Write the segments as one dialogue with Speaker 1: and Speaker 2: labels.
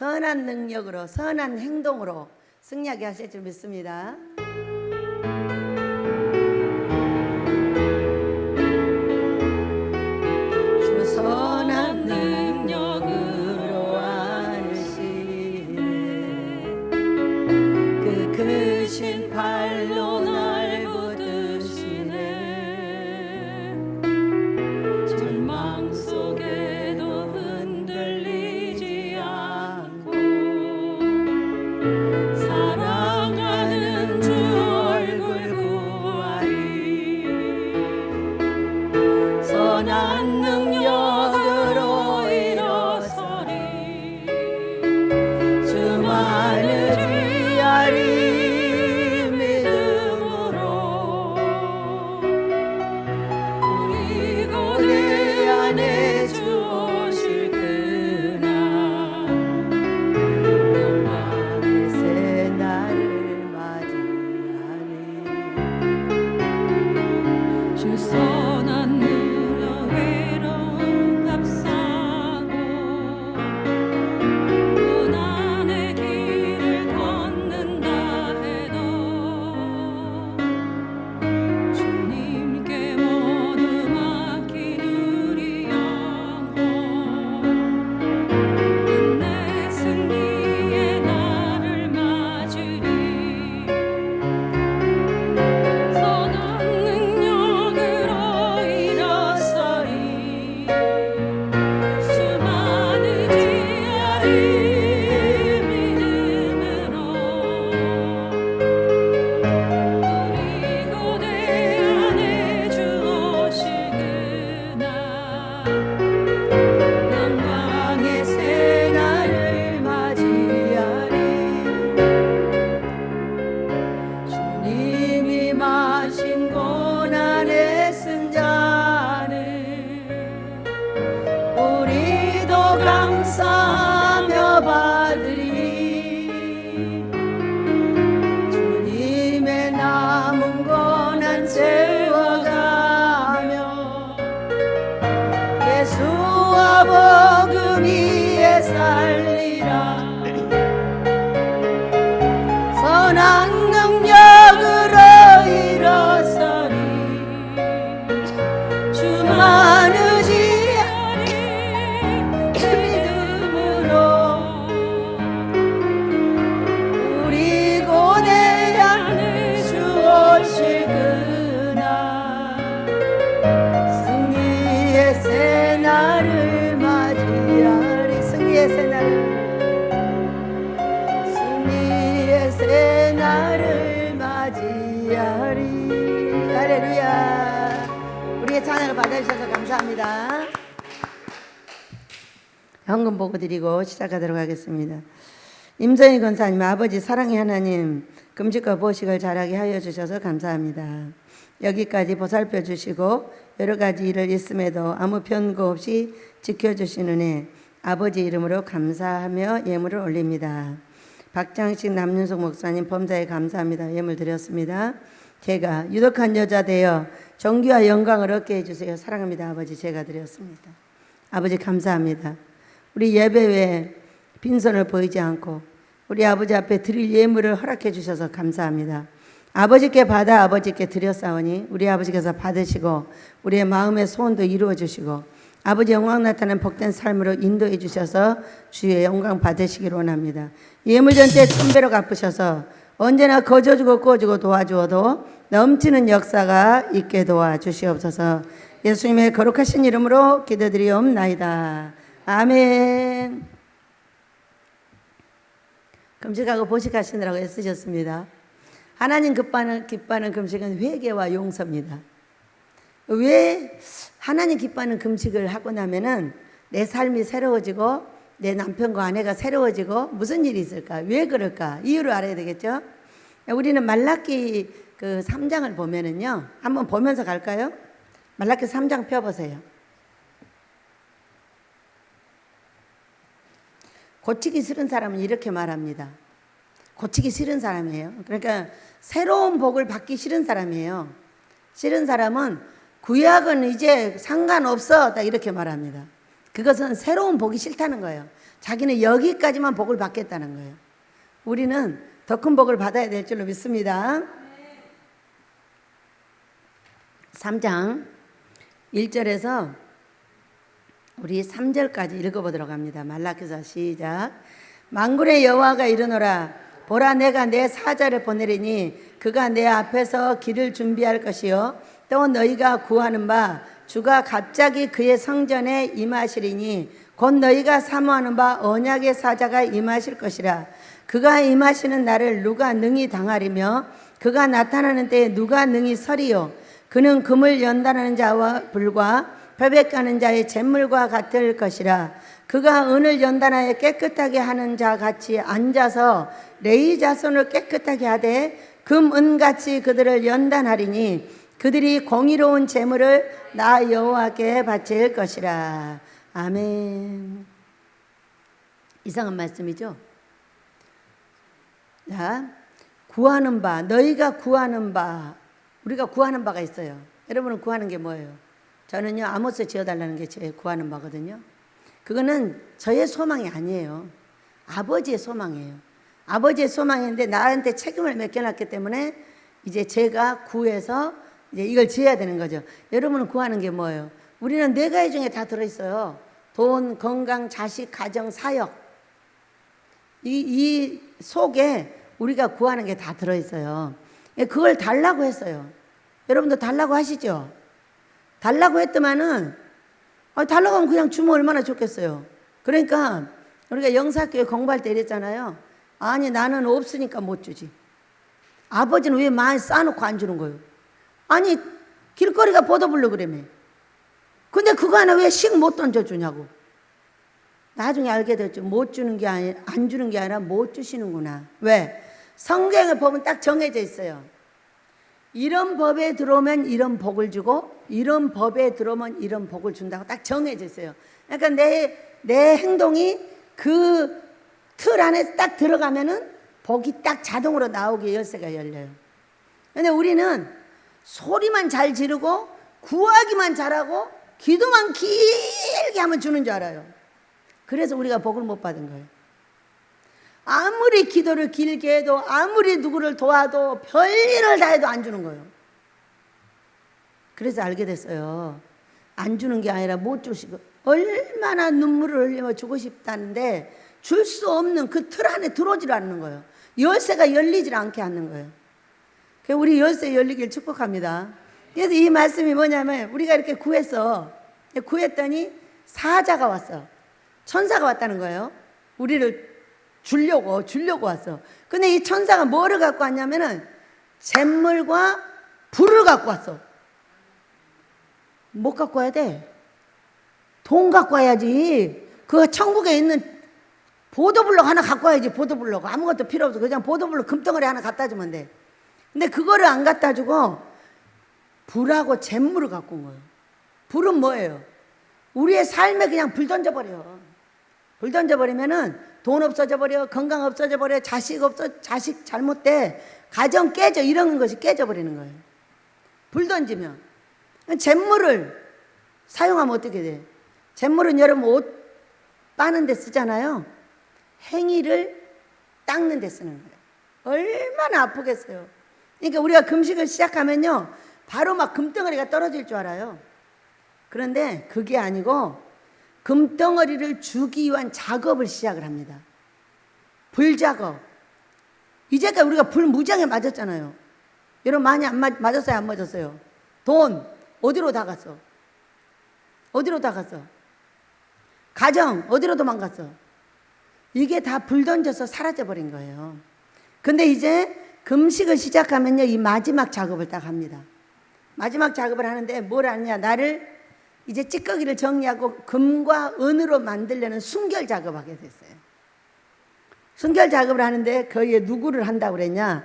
Speaker 1: 선한 능력으로 선한 행동으로 승리하게 하실 줄 믿습니다. 주 선한 능력으로 안으시네 그 크신 팔로 날 붙드시네 절망 속에도 흔들리지 않고 사랑하는 주 얼굴 구하리 선한 능력으로 일어서리 주만을 의지하리 믿음으로 그리고 내 안에 주 오실 그날 영광의 새날을 맞이하리 주 선한 능력 외로움 값싸고 고난의 길을 걷는다 해도 주님께 모두 맡긴 우리 영혼 끝내 승리의 날을 맞으리 선한 능력으로 일어서리 주만 의지하리 믿음으로 그리고 내 안에 주 오실 그날 영광의 새날을 맞이하리 주님이 마신 고난의 승자를 우리도 감사하며 받으리 주님의 남은 고난 채워가며 예수와 복음 위에 살리라 선한 능력으로 일어서리 주만 의지하리 믿음으로 우리 고대 안에 주 오실 그날 승리의 새날을 맞이하리 승리의 새날을 맞이하리 할렐루야 우리의 찬양을 받아주셔서 감사합니다. 현금 보고 드리고 시작하도록 하겠습니다. 임선희 권사님 아버지 사랑의 하나님 금식과 보식을 잘하게 하여 주셔서 감사합니다. 여기까지 보살펴 주시고 여러 가지 일을 있음에도 아무 편고 없이 지켜주신 은혜 아버지 이름으로 감사하며 예물을 올립니다. 박장식 남윤석 목사님 범사에 감사합니다. 예물 드렸습니다. 제가 유독한 여자 되어 정기와 영광을 얻게 해주세요. 사랑합니다. 아버지 제가 드렸습니다. 아버지 감사합니다. 우리 예배 외에 빈손을 보이지 않고 우리 아버지 앞에 드릴 예물을 허락해 주셔서 감사합니다. 아버지께 받아 아버지께 드렸사오니 우리 아버지께서 받으시고 우리의 마음의 소원도 이루어 주시고 아버지 영광 나타나는 복된 삶으로 인도해 주셔서 주의 영광 받으시기를 원합니다. 예물 전체 1000배로 갚으셔서 언제나 거저주고 꾸어주고 도와주어도 넘치는 역사가 있게 도와주시옵소서. 예수님의 거룩하신 이름으로 기도드리옵나이다. 아멘. 금식하고 보식하시느라고 애쓰셨습니다. 하나님 기뻐하는 금식은 회개와 용서입니다. 왜 하나님 기뻐하는 금식을 하고 나면은 내 삶이 새로워지고 내 남편과 아내가 새로워지고 무슨 일이 있을까? 왜 그럴까? 이유를 알아야 되겠죠? 우리는 말라기 그 3장을 보면은요. 한번 보면서 갈까요? 말라기 3장 펴보세요. 고치기 싫은 사람은 이렇게 말합니다. 고치기 싫은 사람이에요. 그러니까 새로운 복을 받기 싫은 사람이에요. 싫은 사람은 구약은 이제 상관없어 딱 이렇게 말합니다. 그것은 새로운 복이 싫다는 거예요. 자기는 여기까지만 복을 받겠다는 거예요. 우리는 더 큰 복을 받아야 될 줄로 믿습니다. 3장 1절에서 우리 3절까지 읽어보도록 합니다. 말라기서 시작. 만군의 여호와가 이르노라. 보라, 내가 내 사자를 보내리니 그가 내 앞에서 길을 준비할 것이요 또 너희가 구하는 바 주가 갑자기 그의 성전에 임하시리니 곧 너희가 사모하는 바 언약의 사자가 임하실 것이라. 그가 임하시는 날을 누가 능히 당하리며 그가 나타나는 때에 누가 능히 서리요. 그는 금을 연단하는 자와 불과 표백하는 자의 잿물과 같을 것이라. 그가 은을 연단하여 깨끗하게 하는 자 같이 앉아서 레위 자손을 깨끗하게 하되 금, 은같이 그들을 연단하리니 그들이 공의로운 제물을 나 여호와께 바칠 것이라. 아멘. 이상한 말씀이죠. 자, 구하는 바, 너희가 구하는 바, 우리가 구하는 바가 있어요. 여러분은 구하는 게 뭐예요? 저는요, 아모스 지어달라는 게 제 구하는 바거든요. 그거는 저의 소망이 아니에요. 아버지의 소망이에요. 아버지의 소망인데 나한테 책임을 맡겨놨기 때문에 이제 제가 구해서 이제 이걸 지어야 되는 거죠. 여러분은 구하는 게 뭐예요? 우리는 네 가지 중에 다 들어있어요. 돈, 건강, 자식, 가정, 사역. 이 속에 우리가 구하는 게 다 들어있어요. 그걸 달라고 했어요. 여러분도 달라고 하시죠? 달라고 했더만은 달라고 하면 그냥 주면 얼마나 좋겠어요. 그러니까 우리가 영사교회 공부할 때 이랬잖아요. 아니, 나는 없으니까 못 주지. 아버지는 왜 많이 쌓아놓고 안 주는 거예요? 아니, 길거리가 보도블로 그러며. 근데 그거 하나 왜 식 못 던져주냐고. 나중에 알게 됐죠. 못 주는 게 아니라, 안 주는 게 아니라 못 주시는구나. 왜? 성경을 보면 딱 정해져 있어요. 이런 법에 들어오면 이런 복을 주고 이런 법에 들어오면 이런 복을 준다고 딱 정해져 있어요. 그러니까 내 행동이 그 틀 안에 딱 들어가면은 복이 딱 자동으로 나오게 열쇠가 열려요. 근데 우리는 소리만 잘 지르고 구하기만 잘하고 기도만 길게 하면 주는 줄 알아요. 그래서 우리가 복을 못 받은 거예요. 아무리 기도를 길게 해도 아무리 누구를 도와도 별일을 다 해도 안 주는 거예요. 그래서 알게 됐어요. 안 주는 게 아니라 못 주시고 얼마나 눈물을 흘리며 주고 싶다는데 줄 수 없는 그 틀 안에 들어오질 않는 거예요. 열쇠가 열리질 않게 하는 거예요. 그래서 우리 열쇠 열리길 축복합니다. 그래서 이 말씀이 뭐냐면 우리가 이렇게 구했더니 사자가 왔어. 천사가 왔다는 거예요. 우리를 주려고 왔어. 근데 이 천사가 뭐를 갖고 왔냐면은 잿물과 불을 갖고 왔어. 뭐 갖고 와야 돼? 돈 갖고 와야지. 그 천국에 있는 보도블록 하나 갖고 와야지. 보도블록 아무것도 필요 없어. 그냥 보도블록 금덩어리 하나 갖다 주면 돼. 근데 그거를 안 갖다 주고 불하고 잿물을 갖고 온 거예요. 불은 뭐예요? 우리의 삶에 그냥 불 던져버려. 불 던져버리면은 돈 없어져 버려, 건강 없어져 버려, 자식 잘못돼, 가정 깨져, 이런 것이 깨져버리는 거예요. 불 던지면. 잿물을 사용하면 어떻게 돼? 잿물은 여러분 옷 빠는 데 쓰잖아요. 행위를 닦는 데 쓰는 거예요. 얼마나 아프겠어요. 그러니까 우리가 금식을 시작하면요, 바로 막 금덩어리가 떨어질 줄 알아요. 그런데 그게 아니고 금덩어리를 주기 위한 작업을 시작을 합니다. 불작업. 이제까지 우리가 불 무지하게 맞았잖아요. 여러분 많이 안 맞았어요? 안 맞았어요? 돈 어디로 다 갔어? 어디로 다 갔어? 가정 어디로 도망갔어? 이게 다 불 던져서 사라져버린 거예요. 근데 이제 금식을 시작하면요, 이 마지막 작업을 딱 합니다. 마지막 작업을 하는데 뭘 하느냐, 나를 이제 찌꺼기를 정리하고 금과 은으로 만들려는 순결 작업을 하게 됐어요. 순결 작업을 하는데 거기에 누구를 한다고 그랬냐?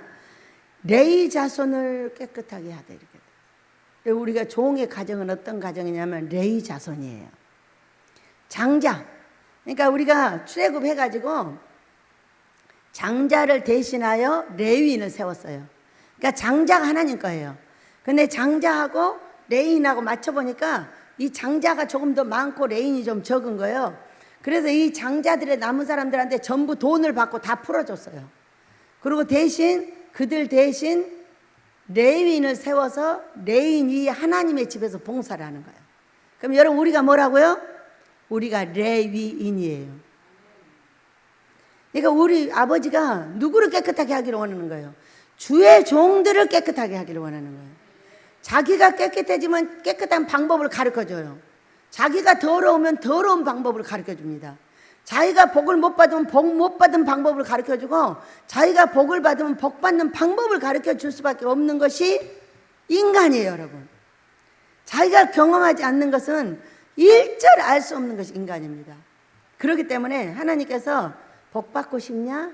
Speaker 1: 레위 자손을 깨끗하게 하다, 이렇게. 우리가 종의 가정은 어떤 가정이냐면 레위 자손이에요. 장자. 그러니까 우리가 출애굽 해가지고 장자를 대신하여 레위인을 세웠어요. 그러니까 장자가 하나님 거예요. 근데 장자하고 레위인하고 맞춰보니까 이 장자가 조금 더 많고 레인이 좀 적은 거예요. 그래서 이 장자들의 남은 사람들한테 전부 돈을 받고 다 풀어줬어요. 그리고 그들 대신 레위인을 세워서 레위인이 하나님의 집에서 봉사를 하는 거예요. 그럼 여러분, 우리가 뭐라고요? 우리가 레위인이에요. 그러니까 우리 아버지가 누구를 깨끗하게 하기를 원하는 거예요? 주의 종들을 깨끗하게 하기를 원하는 거예요. 자기가 깨끗해지면 깨끗한 방법을 가르쳐줘요. 자기가 더러우면 더러운 방법을 가르쳐줍니다. 자기가 복을 못 받으면 복 못 받은 방법을 가르쳐주고, 자기가 복을 받으면 복 받는 방법을 가르쳐줄 수밖에 없는 것이 인간이에요, 여러분. 자기가 경험하지 않는 것은 일절 알 수 없는 것이 인간입니다. 그렇기 때문에 하나님께서 복 받고 싶냐?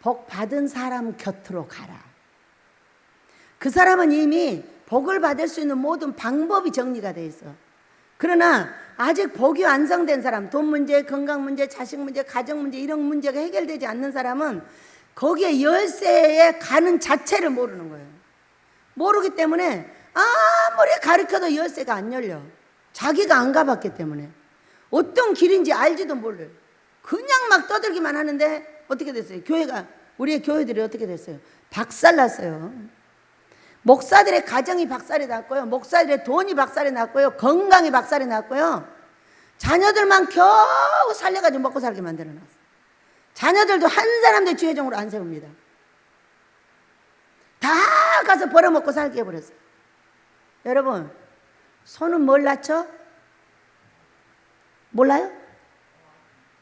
Speaker 1: 복 받은 사람 곁으로 가라. 그 사람은 이미 복을 받을 수 있는 모든 방법이 정리가 돼 있어. 그러나 아직 복이 완성된 사람, 돈 문제, 건강 문제, 자식 문제, 가정 문제, 이런 문제가 해결되지 않는 사람은 거기에 열쇠에 가는 자체를 모르는 거예요. 모르기 때문에 아무리 가르쳐도 열쇠가 안 열려. 자기가 안 가봤기 때문에. 어떤 길인지 알지도 몰라요. 그냥 막 떠들기만 하는데 어떻게 됐어요? 우리의 교회들이 어떻게 됐어요? 박살났어요. 목사들의 가정이 박살이 났고요. 목사들의 돈이 박살이 났고요. 건강이 박살이 났고요. 자녀들만 겨우 살려가지고 먹고 살게 만들어놨어요. 자녀들도 한 사람도 주의종으로 안 세웁니다. 다 가서 벌어먹고 살게 해버렸어요. 여러분, 소는 뭘 낳죠? 몰라요?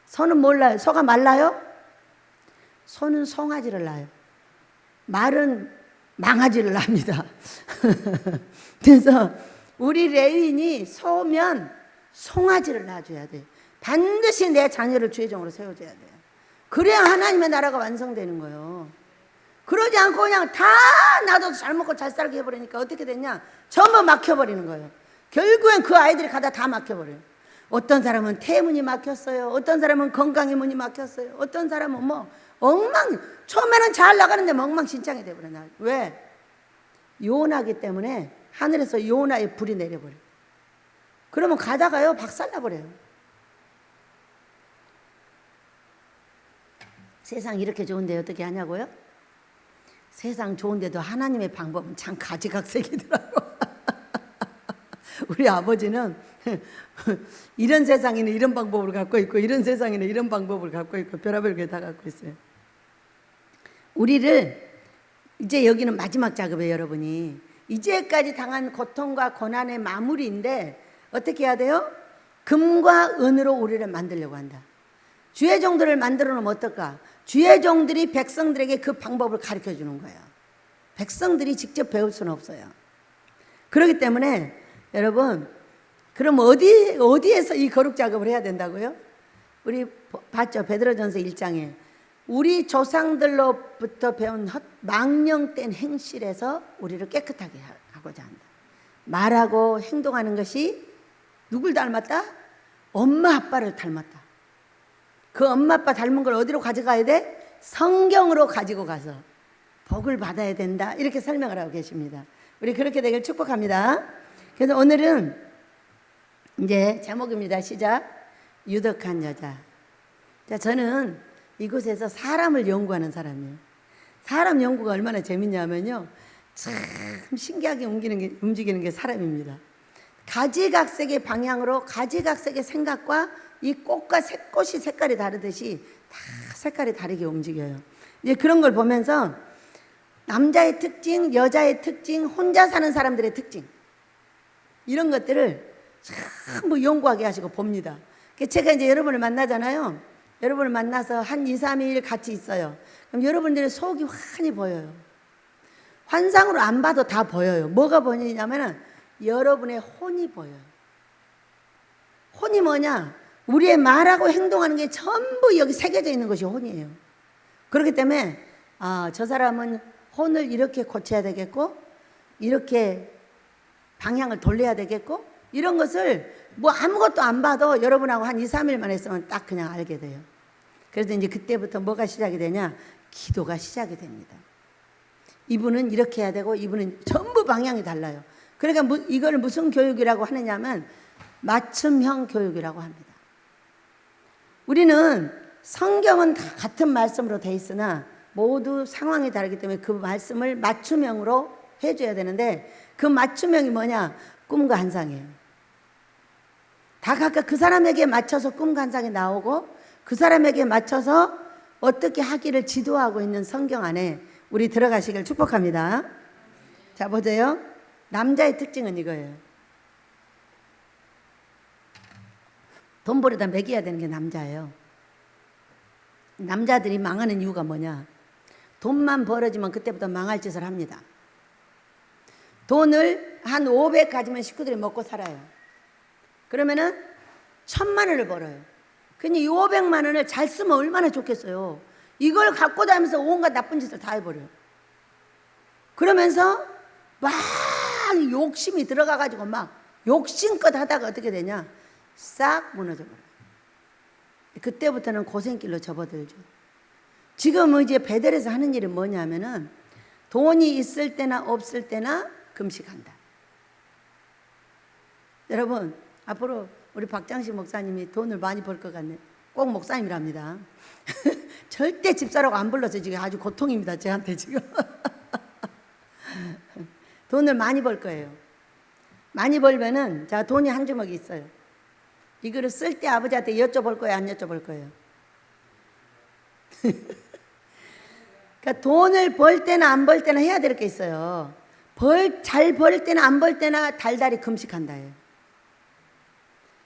Speaker 1: 소는 몰라요. 소가 말라요? 소는 송아지를 낳아요. 말은 망아지를 낳습니다. 그래서 우리 레위인이 소면 송아지를 낳아줘야 돼요. 반드시 내 자녀를 주의종으로 세워줘야 돼요. 그래야 하나님의 나라가 완성되는 거예요. 그러지 않고 그냥 다 놔둬도 잘 먹고 잘 살게 해버리니까 어떻게 됐냐? 전부 막혀버리는 거예요. 결국엔 그 아이들이 가다 다 막혀버려요. 어떤 사람은 태문이 막혔어요. 어떤 사람은 건강의 문이 막혔어요. 어떤 사람은 처음에는 잘 나가는데 엉망진창이 돼버려요. 왜? 요나기 때문에 하늘에서 요나의 불이 내려버려요. 그러면 가다가요 박살나버려요. 세상 이렇게 좋은데 어떻게 하냐고요? 세상 좋은데도 하나님의 방법은 참 가지각색이더라고. 우리 아버지는 이런 세상에는 이런 방법을 갖고 있고, 이런 세상에는 이런 방법을 갖고 있고, 별의별 게 다 갖고 있어요. 우리를 이제 여기는 마지막 작업이에요, 여러분이. 이제까지 당한 고통과 고난의 마무리인데 어떻게 해야 돼요? 금과 은으로 우리를 만들려고 한다. 주의 종들을 만들어 놓으면 어떨까? 주의 종들이 백성들에게 그 방법을 가르쳐 주는 거예요. 백성들이 직접 배울 수는 없어요. 그렇기 때문에 여러분, 그럼 어디에서 이 거룩 작업을 해야 된다고요? 우리 봤죠? 베드로전서 1장에 우리 조상들로부터 배운 망령된 행실에서 우리를 깨끗하게 하고자 한다. 말하고 행동하는 것이 누굴 닮았다? 엄마 아빠를 닮았다. 그 엄마 아빠 닮은 걸 어디로 가져가야 돼? 성경으로 가지고 가서 복을 받아야 된다. 이렇게 설명을 하고 계십니다. 우리 그렇게 되길 축복합니다. 그래서 오늘은 이제 제목입니다. 시작. 유덕한 여자. 자, 저는 이곳에서 사람을 연구하는 사람이에요. 사람 연구가 얼마나 재밌냐면요, 참 신기하게 움직이는 게 사람입니다. 가지각색의 방향으로 가지각색의 생각과 이 꽃이 색깔이 다르듯이 다 색깔이 다르게 움직여요. 이제 그런 걸 보면서 남자의 특징, 여자의 특징, 혼자 사는 사람들의 특징, 이런 것들을 전부 연구하게 하시고 봅니다. 제가 이제 여러분을 만나잖아요. 여러분을 만나서 한 2, 3일 같이 있어요. 그럼 여러분들의 속이 환히 보여요. 환상으로 안 봐도 다 보여요. 뭐가 보이냐면 여러분의 혼이 보여요. 혼이 뭐냐? 우리의 말하고 행동하는 게 전부 여기 새겨져 있는 것이 혼이에요. 그렇기 때문에 저 사람은 혼을 이렇게 고쳐야 되겠고, 이렇게 방향을 돌려야 되겠고, 이런 것을 뭐 아무것도 안 봐도 여러분하고 한 2, 3일만 했으면 딱 그냥 알게 돼요. 그래서 이제 그때부터 뭐가 시작이 되냐? 기도가 시작이 됩니다. 이분은 이렇게 해야 되고, 이분은 전부 방향이 달라요. 그러니까 이걸 무슨 교육이라고 하느냐면 맞춤형 교육이라고 합니다. 우리는 성경은 다 같은 말씀으로 돼 있으나 모두 상황이 다르기 때문에 그 말씀을 맞춤형으로 해줘야 되는데, 그 맞춤형이 뭐냐? 꿈과 환상이에요. 다 각각 그 사람에게 맞춰서 꿈과 환상이 나오고, 그 사람에게 맞춰서 어떻게 하기를 지도하고 있는 성경 안에 우리 들어가시길 축복합니다. 자, 보세요. 남자의 특징은 이거예요. 돈 벌어다 먹여야 되는 게 남자예요. 남자들이 망하는 이유가 뭐냐? 돈만 벌어지면 그때부터 망할 짓을 합니다. 돈을 한 500 가지면 식구들이 먹고 살아요. 그러면은 1000만 원을 벌어요. 그러니 이 500만 원을 잘 쓰면 얼마나 좋겠어요. 이걸 갖고 다니면서 온갖 나쁜 짓을 다 해버려요. 그러면서 막 욕심이 들어가가지고 막 욕심껏 하다가 어떻게 되냐? 싹 무너져 버려요. 그때부터는 고생길로 접어들죠. 지금 이제 베델에서 하는 일은 뭐냐면은 돈이 있을 때나 없을 때나 금식한다. 여러분, 앞으로 우리 박장식 목사님이 돈을 많이 벌 것 같네. 꼭 목사님이랍니다. 절대 집사라고 안 불러서 지금 아주 고통입니다. 저한테 지금. 돈을 많이 벌 거예요. 많이 벌면은, 자, 돈이 한 주먹이 있어요. 이거를 쓸 때 아버지한테 여쭤볼 거예요, 안 여쭤볼 거예요? 그러니까 돈을 벌 때나 안 벌 때나 해야 될 게 있어요. 잘 벌 때나 안 벌 때나 달달이 금식한다예요.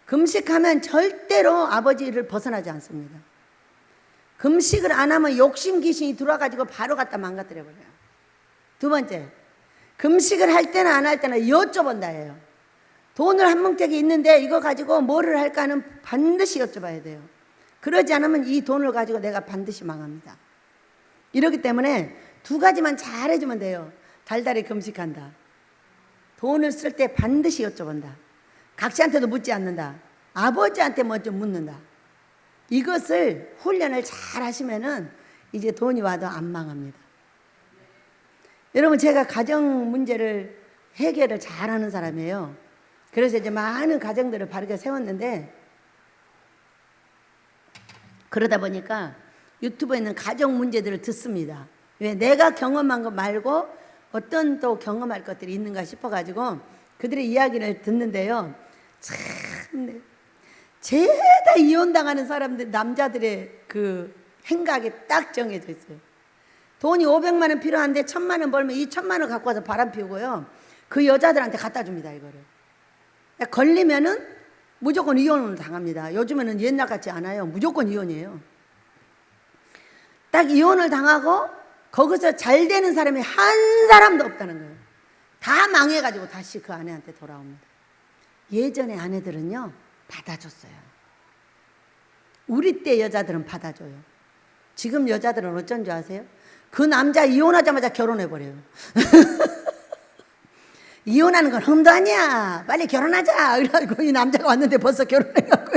Speaker 1: 금식하면 절대로 아버지를 벗어나지 않습니다. 금식을 안 하면 욕심 귀신이 들어와가지고 바로 갖다 망가뜨려 버려요. 두 번째, 금식을 할 때나 안 할 때나 여쭤본다예요. 돈을 한 뭉태기 있는데 이거 가지고 뭐를 할까는 반드시 여쭤봐야 돼요. 그러지 않으면 이 돈을 가지고 내가 반드시 망합니다. 이렇기 때문에 두 가지만 잘 해주면 돼요. 달달이 금식한다. 돈을 쓸 때 반드시 여쭤본다. 각시한테도 묻지 않는다. 아버지한테 먼저 묻는다. 이것을 훈련을 잘 하시면은 이제 돈이 와도 안 망합니다. 여러분, 제가 가정 문제를 해결을 잘하는 사람이에요. 그래서 이제 많은 가정들을 바르게 세웠는데, 그러다 보니까 유튜브에 있는 가정 문제들을 듣습니다. 왜? 내가 경험한 거 말고 어떤 또 경험할 것들이 있는가 싶어가지고 그들의 이야기를 듣는데요. 참, 죄다 이혼당하는 사람들, 남자들의 그 행각이 딱 정해져 있어요. 돈이 500만 원 필요한데 1000만 원 벌면 이 1000만 원 갖고 와서 바람 피우고요. 그 여자들한테 갖다 줍니다, 이거를. 걸리면은 무조건 이혼을 당합니다. 요즘에는 옛날 같지 않아요. 무조건 이혼이에요. 딱 이혼을 당하고 거기서 잘 되는 사람이 한 사람도 없다는 거예요. 다 망해가지고 다시 그 아내한테 돌아옵니다. 예전에 아내들은요, 받아줬어요. 우리 때 여자들은 받아줘요. 지금 여자들은 어쩐 줄 아세요? 그 남자 이혼하자마자 결혼해버려요. 이혼하는 건 흠도 아니야. 빨리 결혼하자. 그래가지고 이 남자가 왔는데 벌써 결혼해갖고.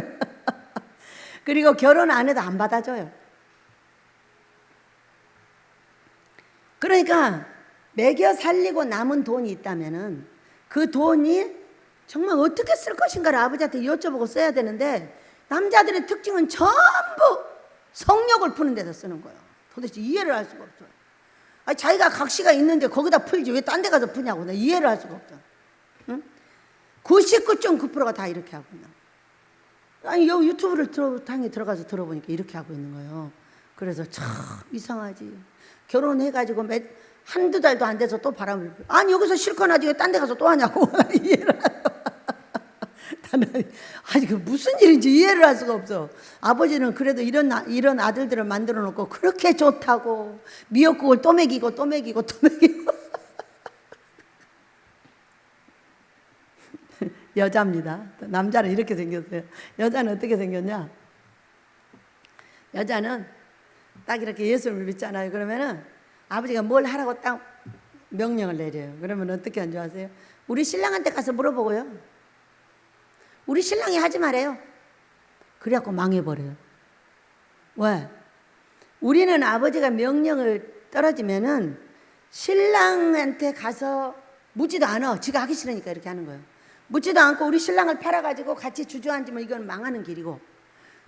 Speaker 1: 그리고 결혼 안 해도 안 받아줘요. 그러니까 먹여 살리고 남은 돈이 있다면은 그 돈이 정말 어떻게 쓸 것인가를 아버지한테 여쭤보고 써야 되는데, 남자들의 특징은 전부 성욕을 푸는 데서 쓰는 거예요. 도대체 이해를 할 수가 없어요. 아니, 자기가 각시가 있는데 거기다 풀지 왜 딴 데 가서 푸냐고. 나 이해를 할 수가 없어. 응? 99.9%가 다 이렇게 하고 있나. 아니, 여기 유튜브를 들어가서 들어보니까 이렇게 하고 있는 거예요. 그래서 참 이상하지. 결혼해가지고 한두 달도 안 돼서 또 바람을 불. 아니, 여기서 실컷 하지 왜 딴 데 가서 또 하냐고. 이해를 아니, 그 무슨 일인지 이해를 할 수가 없어. 아버지는 그래도 이런 아들들을 만들어 놓고 그렇게 좋다고 미역국을 또 먹이고 또 먹이고 또 먹이고. 여자입니다. 남자는 이렇게 생겼어요. 여자는 어떻게 생겼냐? 여자는 딱 이렇게 예수를 믿잖아요. 그러면은 아버지가 뭘 하라고 딱 명령을 내려요. 그러면 어떻게 한 줄 아세요? 우리 신랑한테 가서 물어보고요. 우리 신랑이 하지 말아요. 그래갖고 망해버려요. 왜? 우리는 아버지가 명령을 떨어지면은 신랑한테 가서 묻지도 않아. 지가 하기 싫으니까 이렇게 하는 거예요. 묻지도 않고 우리 신랑을 팔아가지고 같이 주저앉으면 이건 망하는 길이고,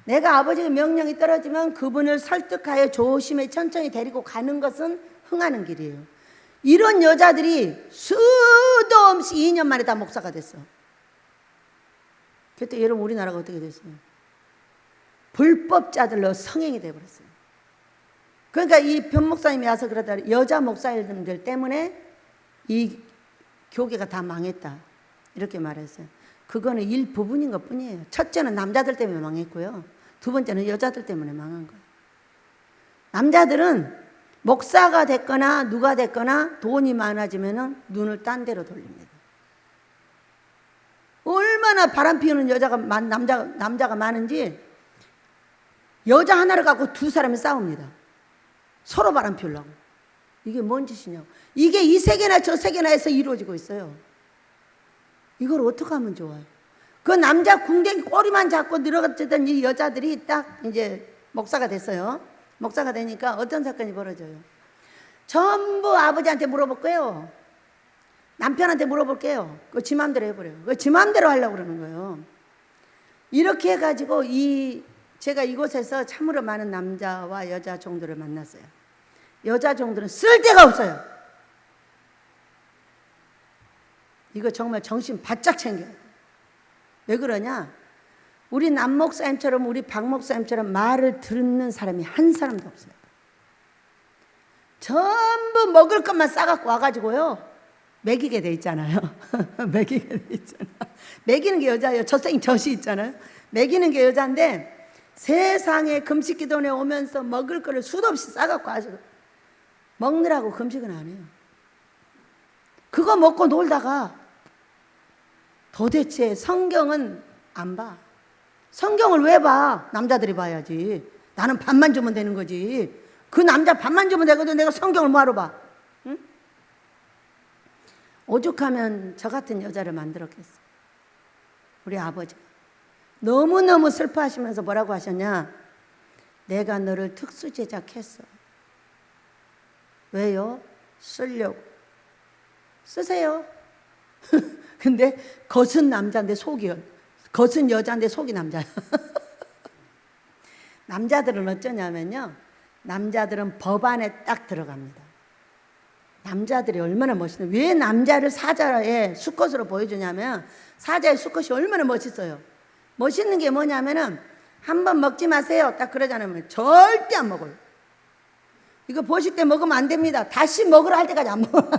Speaker 1: 내가 아버지의 명령이 떨어지면 그분을 설득하여 조심히 천천히 데리고 가는 것은 흥하는 길이에요. 이런 여자들이 수도 없이 2년 만에 다 목사가 됐어. 그때 여러분 우리나라가 어떻게 됐어요? 불법자들로 성행이 되어버렸어요. 그러니까 이 변목사님이 와서 그러다 여자 목사님들 때문에 이 교계가 다 망했다 이렇게 말했어요. 그거는 일부분인 것 뿐이에요. 첫째는 남자들 때문에 망했고요, 두 번째는 여자들 때문에 망한 거예요. 남자들은 목사가 됐거나 누가 됐거나 돈이 많아지면 눈을 딴 데로 돌립니다. 얼마나 바람 피우는 남자가 많은지 여자 하나를 갖고 두 사람이 싸웁니다. 서로 바람 피우려고. 이게 뭔 짓이냐고. 이게 이 세계나 저 세계나 해서 이루어지고 있어요. 이걸 어떻게 하면 좋아요? 그 남자 궁뎅이 꼬리만 잡고 늘어졌던 이 여자들이 딱 이제 목사가 됐어요. 목사가 되니까 어떤 사건이 벌어져요? 전부 아버지한테 물어볼 거예요. 남편한테 물어볼게요. 그거 지 맘대로 해버려요. 그거 지 맘대로 하려고 그러는 거예요. 이렇게 해가지고 제가 이곳에서 참으로 많은 남자와 여자 종들을 만났어요. 여자 종들은 쓸데가 없어요. 이거 정말 정신 바짝 챙겨야 돼요. 왜 그러냐? 우리 남 목사님처럼 우리 박 목사님처럼 말을 듣는 사람이 한 사람도 없어요. 전부 먹을 것만 싸갖고 와가지고요, 먹이게 돼 있잖아요. 먹이게 돼 있잖아요. 먹이는 게 여자예요. 젖이 있잖아요. 먹이는 게 여자인데 세상에 금식 기도원에 오면서 먹을 거를 수도 없이 싸갖고 와서 먹느라고 금식은 안 해요. 그거 먹고 놀다가 도대체 성경은 안 봐. 성경을 왜 봐? 남자들이 봐야지. 나는 밥만 주면 되는 거지. 그 남자 밥만 주면 되거든. 내가 성경을 뭐하러 봐? 응? 오죽하면 저 같은 여자를 만들었겠어. 우리 아버지가 너무너무 슬퍼하시면서 뭐라고 하셨냐? 내가 너를 특수 제작했어. 왜요? 쓰려고. 쓰세요. 근데 겉은 남자인데 속이요. 겉은 여자인데 속이 남자야. 남자들은 어쩌냐면요, 남자들은 법 안에 딱 들어갑니다. 남자들이 얼마나 멋있어요. 왜 남자를 사자의 수컷으로 보여주냐면, 사자의 수컷이 얼마나 멋있어요. 멋있는 게 뭐냐면은 한번 먹지 마세요 딱 그러잖아요. 절대 안 먹어요. 이거 보실 때 먹으면 안 됩니다. 다시 먹으러 할 때까지 안 먹어요.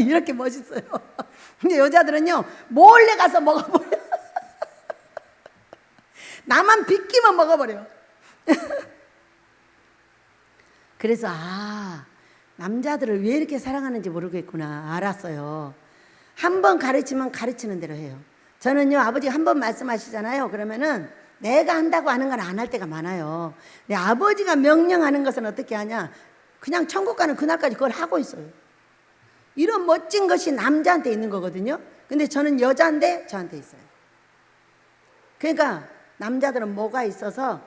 Speaker 1: 이렇게 멋있어요. 근데 여자들은요, 몰래 가서 먹어버려요. 나만 비끼면 먹어버려요. 그래서 남자들을 왜 이렇게 사랑하는지 모르겠구나 알았어요. 한 번 가르치면 가르치는 대로 해요. 저는요, 아버지가 한 번 말씀하시잖아요. 그러면은 내가 한다고 하는 건 안 할 때가 많아요. 근데 아버지가 명령하는 것은 어떻게 하냐? 그냥 천국 가는 그날까지 그걸 하고 있어요. 이런 멋진 것이 남자한테 있는 거거든요. 근데 저는 여자인데 저한테 있어요. 그러니까 남자들은 뭐가 있어서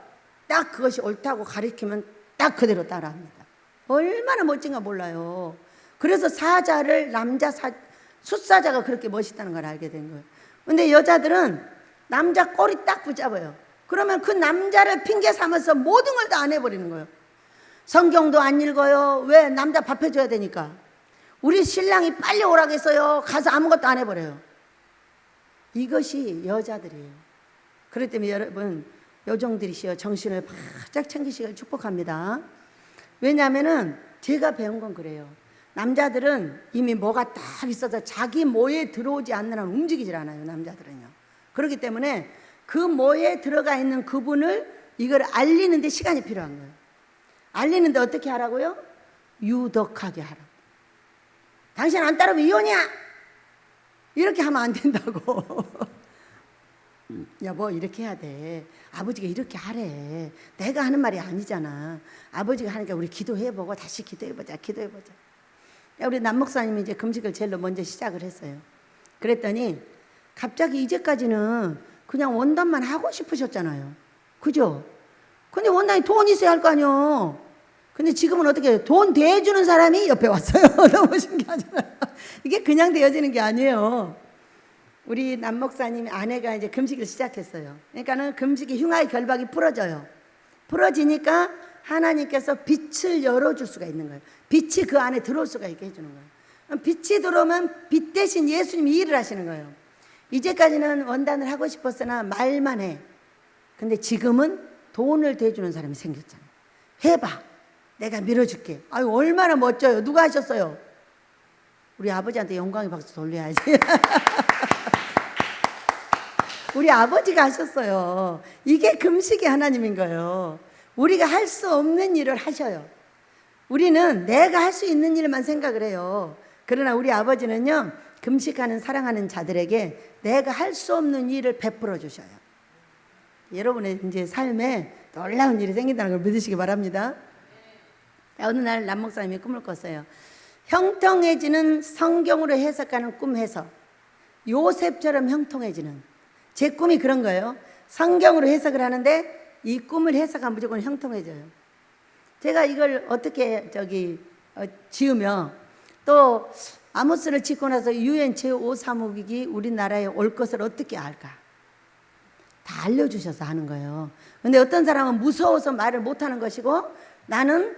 Speaker 1: 딱 그것이 옳다고 가르치면 딱 그대로 따라합니다. 얼마나 멋진가 몰라요. 그래서 사자를 숫사자가 그렇게 멋있다는 걸 알게 된 거예요. 근데 여자들은 남자 꼬리 딱 붙잡아요. 그러면 그 남자를 핑계 삼아서 모든 걸 다 안 해버리는 거예요. 성경도 안 읽어요. 왜? 남자 밥 해줘야 되니까. 우리 신랑이 빨리 오라고 했어요. 가서 아무것도 안 해버려요. 이것이 여자들이에요. 그렇기 때문에 여러분, 요정들이시여 정신을 바짝 챙기시길 축복합니다. 왜냐하면은 제가 배운 건 그래요. 남자들은 이미 뭐가 딱 있어서 자기 모에 들어오지 않는 한 움직이질 않아요. 남자들은요. 그렇기 때문에 그 모에 들어가 있는 그분을 이걸 알리는데 시간이 필요한 거예요. 알리는데 어떻게 하라고요? 유덕하게 하라고. 당신 안 따르면 이혼이야! 이렇게 하면 안 된다고. 여보, 이렇게 해야 돼. 아버지가 이렇게 하래. 내가 하는 말이 아니잖아. 아버지가 하니까 우리 기도해보고 다시 기도해보자. 우리 남목사님이 이제 금식을 제일 먼저 시작을 했어요. 그랬더니 갑자기 이제까지는 그냥 원단만 하고 싶으셨잖아요. 그죠? 근데 원단이 돈 있어야 할 거 아니에요. 근데 지금은 어떻게 해요? 돈 대주는 사람이 옆에 왔어요. 너무 신기하잖아요. 이게 그냥 되어지는 게 아니에요. 우리 남 목사님 아내가 이제 금식을 시작했어요. 그러니까는 금식이 흉화의 결박이 풀어져요. 풀어지니까 하나님께서 빛을 열어줄 수가 있는 거예요. 빛이 그 안에 들어올 수가 있게 해주는 거예요. 빛이 들어오면 빛 대신 예수님이 일을 하시는 거예요. 이제까지는 원단을 하고 싶었으나 말만 해. 근데 지금은 돈을 대주는 사람이 생겼잖아요. 해봐. 내가 밀어줄게. 아유, 얼마나 멋져요. 누가 하셨어요? 우리 아버지한테 영광의 박수 돌려야지. 우리 아버지가 하셨어요. 이게 금식의 하나님인 거예요. 우리가 할 수 없는 일을 하셔요. 우리는 내가 할 수 있는 일만 생각을 해요. 그러나 우리 아버지는요, 금식하는 사랑하는 자들에게 내가 할 수 없는 일을 베풀어 주셔요. 여러분의 이제 삶에 놀라운 일이 생긴다는 걸 믿으시기 바랍니다. 어느 날 남 목사님이 꿈을 꿨어요. 형통해지는 성경으로 해석하는 꿈 해석. 요셉처럼 형통해지는. 제 꿈이 그런 거예요. 성경으로 해석을 하는데 이 꿈을 해석하면 무조건 형통해져요. 제가 이걸 어떻게 지으며 또 아모스를 짓고 나서 유엔 제5사무국이 우리나라에 올 것을 어떻게 알까? 다 알려주셔서 하는 거예요. 근데 어떤 사람은 무서워서 말을 못하는 것이고, 나는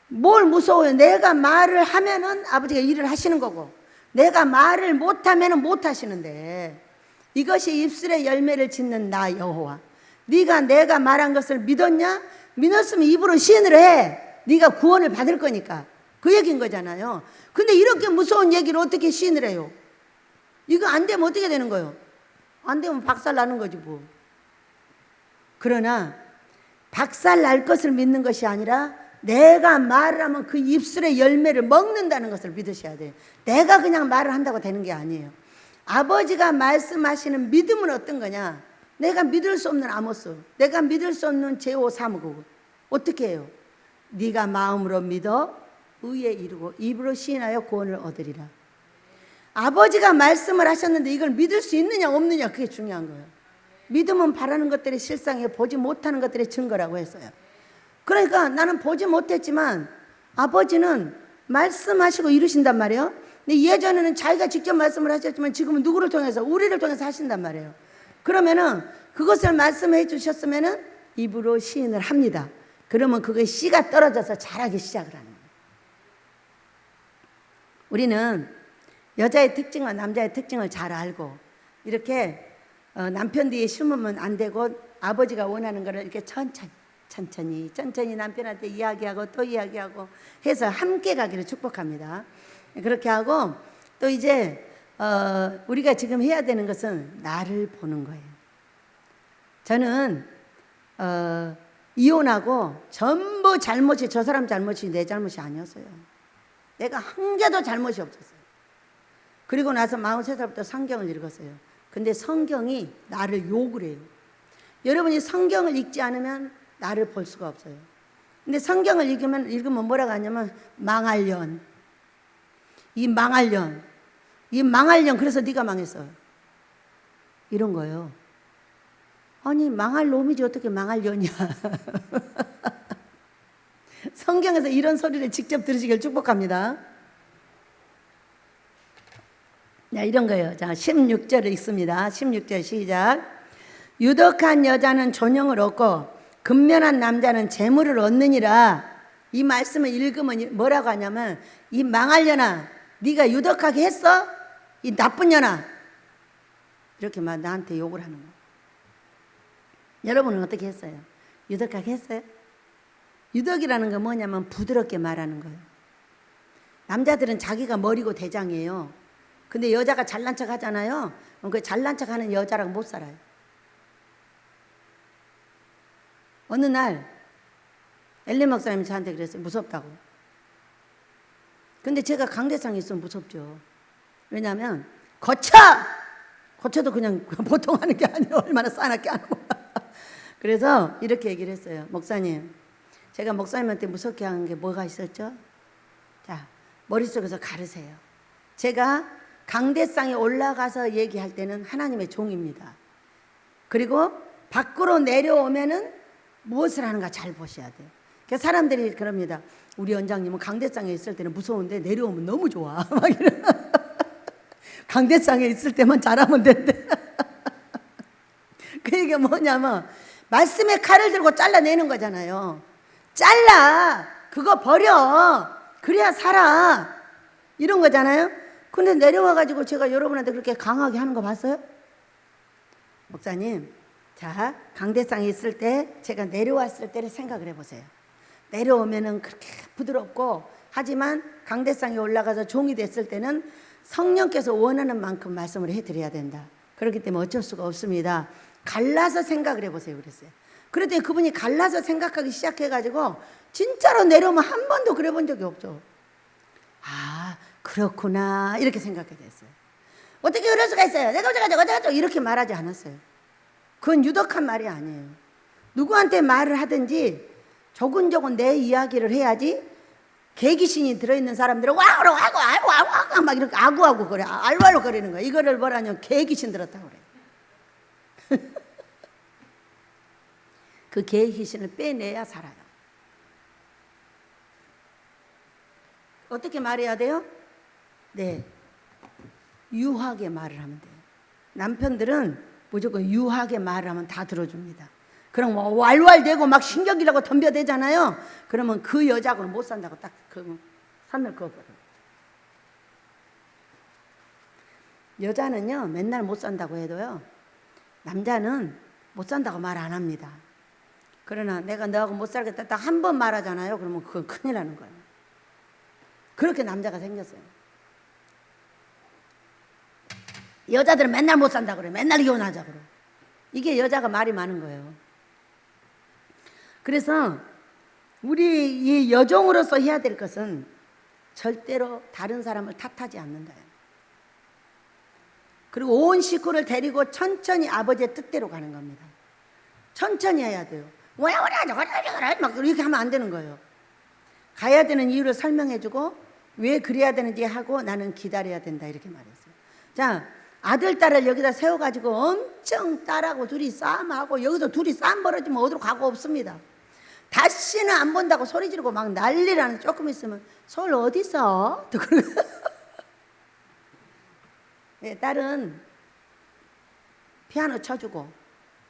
Speaker 1: 뭘 무서워요? 내가 말을 하면은 아버지가 일을 하시는 거고, 내가 말을 못하면은 못 하시는데, 이것이 입술의 열매를 짓는 나 여호와. 네가 내가 말한 것을 믿었냐? 믿었으면 입으로 시인을 해. 네가 구원을 받을 거니까. 그 얘기인 거잖아요. 근데 이렇게 무서운 얘기를 어떻게 시인을 해요? 이거 안 되면 어떻게 되는 거예요? 안 되면 박살 나는 거지 뭐. 그러나 박살 날 것을 믿는 것이 아니라 내가 말을 하면 그 입술의 열매를 먹는다는 것을 믿으셔야 돼요. 내가 그냥 말을 한다고 되는 게 아니에요. 아버지가 말씀하시는 믿음은 어떤 거냐? 내가 믿을 수 없는 아모스, 내가 믿을 수 없는 제5사무국 어떻게 해요? 네가 마음으로 믿어 의에 이르고 입으로 시인하여 구원을 얻으리라. 아버지가 말씀을 하셨는데 이걸 믿을 수 있느냐 없느냐, 그게 중요한 거예요. 믿음은 바라는 것들이 실상이에요. 보지 못하는 것들의 증거라고 했어요. 그러니까 나는 보지 못했지만 아버지는 말씀하시고 이루신단 말이에요. 근데 예전에는 자기가 직접 말씀을 하셨지만 지금은 누구를 통해서? 우리를 통해서 하신단 말이에요. 그러면은 그것을 말씀해 주셨으면은 입으로 시인을 합니다. 그러면 그게 씨가 떨어져서 자라기 시작을 하는 거예요. 우리는 여자의 특징과 남자의 특징을 잘 알고 이렇게 남편 뒤에 숨으면 안 되고 아버지가 원하는 거를 이렇게 천천히 남편한테 이야기하고 또 이야기하고 해서 함께 가기를 축복합니다. 그렇게 하고 또 이제 우리가 지금 해야 되는 것은 나를 보는 거예요. 저는 이혼하고 전부 잘못이 저 사람 잘못이 내 잘못이 아니었어요. 내가 한 개도 잘못이 없었어요. 그리고 나서 43살부터 성경을 읽었어요. 근데 성경이 나를 욕을 해요. 여러분이 성경을 읽지 않으면 나를 볼 수가 없어요. 근데 성경을 읽으면 뭐라고 하냐면 망할 년, 이 망할 년, 그래서 네가 망했어, 이런 거예요. 아니 망할 놈이지 어떻게 망할 년이야. 성경에서 이런 소리를 직접 들으시길 축복합니다. 네, 이런 거예요. 자, 16절을 읽습니다. 16절 시작. 유덕한 여자는 존영을 얻고 근면한 남자는 재물을 얻느니라. 이 말씀을 읽으면 뭐라고 하냐면 이 망할려나, 네가 유덕하게 했어? 이 나쁜 년아. 이렇게 막 나한테 욕을 하는 거예요. 여러분은 어떻게 했어요? 유덕하게 했어요? 유덕이라는 건 뭐냐면 부드럽게 말하는 거예요. 남자들은 자기가 머리고 대장이에요. 근데 여자가 잘난 척 하잖아요. 그 잘난 척 하는 여자랑 못 살아요. 어느 날 엘리 목사님이 저한테 그랬어요. 무섭다고. 근데 제가 강대상이 있으면 무섭죠. 왜냐하면 고쳐도 그냥 보통 하는 게 아니에요. 얼마나 싸납게 하는 거야. 그래서 이렇게 얘기를 했어요. 목사님, 제가 목사님한테 무섭게 한 게 뭐가 있었죠? 자, 머릿속에서 가르세요. 제가 강대상에 올라가서 얘기할 때는 하나님의 종입니다. 그리고 밖으로 내려오면은 무엇을 하는가 잘 보셔야 돼요. 그러니까 사람들이 그럽니다. 우리 원장님은 강대상에 있을 때는 무서운데 내려오면 너무 좋아. 막 이런. 강대상에 있을 때만 잘하면 된대. 그게 뭐냐면 말씀의 칼을 들고 잘라내는 거잖아요. 잘라. 그거 버려. 그래야 살아. 이런 거잖아요. 근데 내려와가지고 제가 여러분한테 그렇게 강하게 하는 거 봤어요? 목사님, 자, 강대상에 있을 때 제가 내려왔을 때를 생각을 해보세요. 내려오면은 그렇게 부드럽고, 하지만 강대상에 올라가서 종이 됐을 때는 성령께서 원하는 만큼 말씀을 해드려야 된다. 그렇기 때문에 어쩔 수가 없습니다. 갈라서 생각을 해보세요 그랬어요. 그랬더니 그분이 갈라서 생각하기 시작해가지고 진짜로 내려오면 한 번도 그래 본 적이 없죠. 아, 그렇구나 이렇게 생각하게 됐어요. 어떻게 그럴 수가 있어요? 내가 어쩌고 이렇게 말하지 않았어요. 그건 유독한 말이 아니에요. 누구한테 말을 하든지 조근조근 내 이야기를 해야지 개귀신이 들어있는 사람들은 와우 막 이렇게 아구아구 거려, 알왈로 거리는 거예요. 이거를 뭐라냐면 개귀신 들었다고 그래요. 그 개귀신을 빼내야 살아요. 어떻게 말해야 돼요? 네, 유하게 말을 하면 돼요. 남편들은 무조건 유하게 말을 하면 다 들어줍니다. 그럼 뭐 왈왈대고 막 신경질나고 덤벼대잖아요. 그러면 그 여자하고는 못 산다고 딱 그 선을 그어버려요. 여자는요 맨날 못 산다고 해도요 남자는 못 산다고 말 안 합니다. 그러나 내가 너하고 못 살겠다 딱 한 번 말하잖아요. 그러면 그건 큰일 나는 거예요. 그렇게 남자가 생겼어요. 여자들은 맨날 못 산다고 그래. 맨날 이혼하자고 그래. 이게 여자가 말이 많은 거예요. 그래서 우리 이 여종으로서 해야 될 것은 절대로 다른 사람을 탓하지 않는다요. 그리고 온 식구를 데리고 천천히 아버지의 뜻대로 가는 겁니다. 천천히 해야 돼요. 막 이렇게 하면 안 되는 거예요. 가야 되는 이유를 설명해주고 왜 그래야 되는지 하고 나는 기다려야 된다 이렇게 말했어요. 자, 아들 딸을 여기다 세워가지고 엄청 딸하고 둘이 싸움하고 여기서 둘이 싸움 벌어지면 어디로 가고 없습니다. 다시는 안 본다고 소리 지르고 막 난리라는 조금 있으면 서울 어디 있어? 또 그러고 네, 딸은 피아노 쳐주고